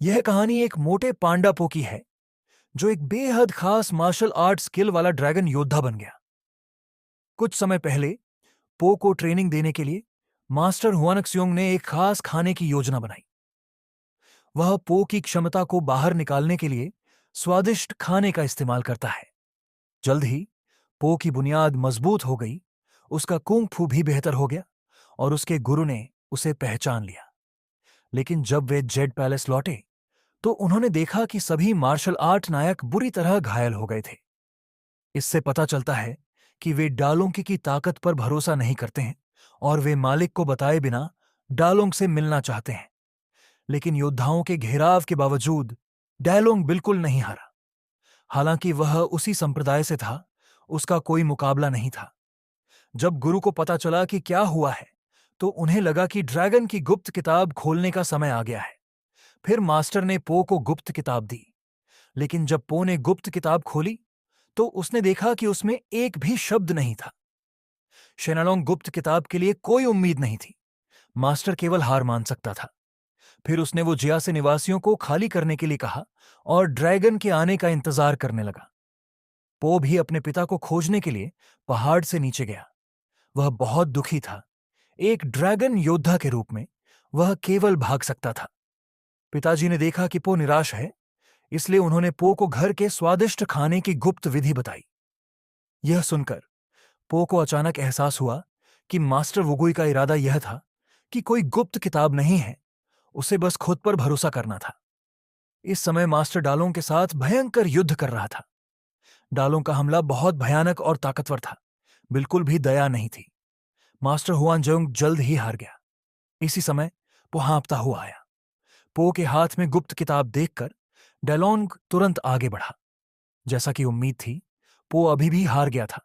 यह कहानी एक मोटे पांडा पो की है जो एक बेहद खास मार्शल आर्ट स्किल वाला ड्रैगन योद्धा बन गया। कुछ समय पहले पो को ट्रेनिंग देने के लिए मास्टर हुआनक्सियोंग ने एक खास खाने की योजना बनाई। वह पो की क्षमता को बाहर निकालने के लिए स्वादिष्ट खाने का इस्तेमाल करता है। जल्द ही पो की बुनियाद मजबूत हो गई, उसका कुंग फू भी बेहतर हो गया और उसके गुरु ने उसे पहचान लिया। लेकिन जब वे जेड पैलेस लौटे तो उन्होंने देखा कि सभी मार्शल आर्ट नायक बुरी तरह घायल हो गए थे। इससे पता चलता है कि वे डालोंग की ताकत पर भरोसा नहीं करते हैं और वे मालिक को बताए बिना डालोंग से मिलना चाहते हैं। लेकिन योद्धाओं के घेराव के बावजूद डालोंग बिल्कुल नहीं हारा। हालांकि वह उसी संप्रदाय से था, उसका कोई मुकाबला नहीं था। जब गुरु को पता चला कि क्या हुआ है तो उन्हें लगा कि ड्रैगन की गुप्त किताब खोलने का समय आ गया है। फिर मास्टर ने पो को गुप्त किताब दी। लेकिन जब पो ने गुप्त किताब खोली तो उसने देखा कि उसमें एक भी शब्द नहीं था। शेनालोंग गुप्त किताब के लिए कोई उम्मीद नहीं थी। मास्टर केवल हार मान सकता था। फिर उसने वो जियासे निवासियों को खाली करने के लिए कहा और ड्रैगन के आने का इंतजार करने लगा। पो भी अपने पिता को खोजने के लिए पहाड़ से नीचे गया। वह बहुत दुखी था। एक ड्रैगन योद्धा के रूप में वह केवल भाग सकता था। पिताजी ने देखा कि पो निराश है, इसलिए उन्होंने पो को घर के स्वादिष्ट खाने की गुप्त विधि बताई। यह सुनकर पो को अचानक एहसास हुआ कि मास्टर वुगुई का इरादा यह था कि कोई गुप्त किताब नहीं है, उसे बस खुद पर भरोसा करना था। इस समय मास्टर डालों के साथ भयंकर युद्ध कर रहा था। डालों का हमला बहुत भयानक और ताकतवर था, बिल्कुल भी दया नहीं थी। मास्टर हुआनजोंग जल्द ही हार गया। इसी समय पो हाँफता हुआ आया। पो के हाथ में गुप्त किताब देखकर डेलोंग तुरंत आगे बढ़ा। जैसा कि उम्मीद थी, पो अभी भी हार गया था।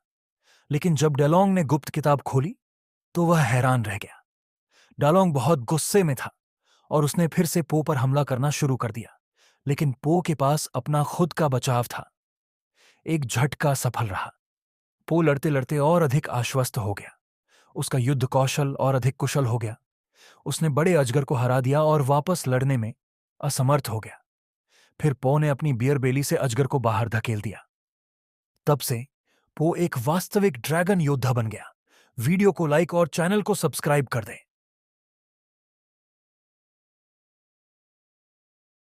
लेकिन जब डेलोंग ने गुप्त किताब खोली तो वह हैरान रह गया। डालोंग बहुत गुस्से में था और उसने फिर से पो पर हमला करना शुरू कर दिया। लेकिन पो के पास अपना खुद का बचाव था। एक झटका सफल रहा। पो लड़ते लड़ते और अधिक आश्वस्त हो गया। उसका युद्ध कौशल और अधिक कुशल हो गया। उसने बड़े अजगर को हरा दिया और वापस लड़ने में असमर्थ हो गया। फिर पो ने अपनी बियर बेली से अजगर को बाहर धकेल दिया। तब से पो एक वास्तविक ड्रैगन योद्धा बन गया। वीडियो को लाइक और चैनल को सब्सक्राइब कर दें।